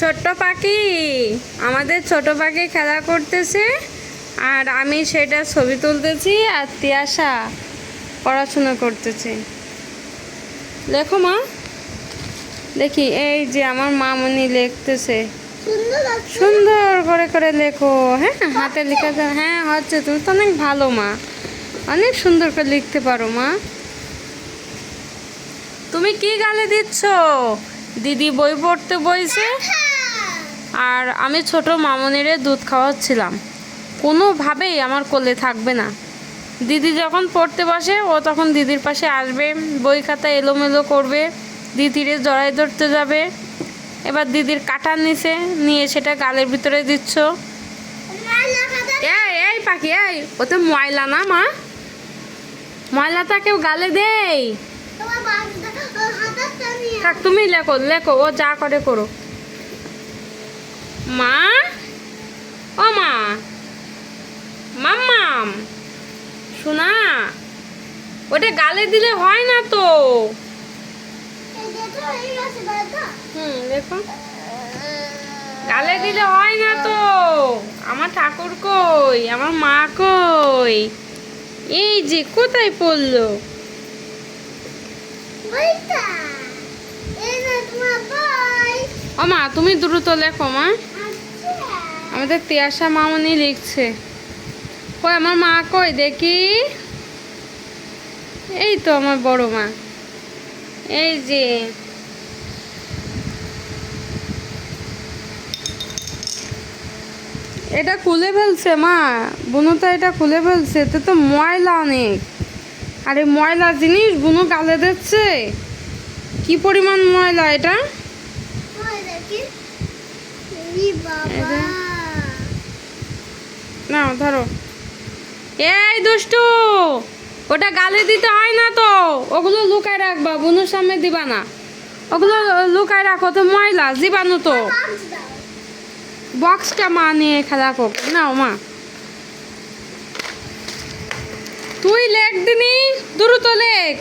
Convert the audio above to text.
ছোট্ট পাখি, আমাদের ছোট পাখি খেলা করতেছে আর আমি সেটা ছবি তুলতেছি আর তিয়াশা পড়াশোনা করতেছে। লেখো মা, দেখি এই যে আমার মামনি লিখতেছে, সুন্দর করে করে লেখো। হ্যাঁ হাতে লিখে দাও। হ্যাঁ হচ্ছে, তুমি তো অনেক ভালো মা, অনেক সুন্দর করে লিখতে পারো মা। তুমি কি গালে দিচ্ছ? দিদি বই পড়তে বইছে আর আমি ছোট মামনিরে দুধ খাওয়াচ্ছিলাম। কোনোভাবেই আমার কোলে থাকবে না। দিদি যখন পড়তে বসে ও তখন দিদির পাশে আসবে, বই খাতা এলোমেলো করবে, দিদিরে জড়াই ধরতে যাবে। এবার দিদির কাটার নিচে নিয়ে সেটা গালের ভিতরে দিচ্ছ। এই এই পাখি, এই ও তো ময়লা না মা, ময়লাটা কেউ গালে দেই? থাক, তুমি লেখো লেখো, ও যা করে করো। মা, ও মা, মাম্মাম শোনা, ওটা গালে দিলে হয় না তো। দেখো, গালে দিলে হয় না তো। আমার ঠাকুর কই, আমার মা কই? এই যে কোথায় পড়লো? ও মা, তুমি দ্রুত লেখো মা। আমাদের তিয়াশা মামনি লিখছে। কই আমার মা কই দেখি? এই তো আমার বড় মা, এই যে। এটা খুলে ফেলছে মা, বুনু তো এটা খুলে ফেলছে, এতে তো ময়লা অনেক। আরে ময়লা জিনিস বুনু গালে দিচ্ছে, কি পরিমাণ ময়লা এটা। না ধরো, এই দুষ্টু, ওটা গালে দিতে হয় না তো, ওগুলো লুকায় রাখবা, বুনুর সামনে দিবা না। ওগুলো লুকায় রাখো, তো ময়লা জীবাণু তো। বক্সটা মা নিয়ে খেলা করো, নাও মা। তুই লেখ দিনি, দ্রুত লেখ।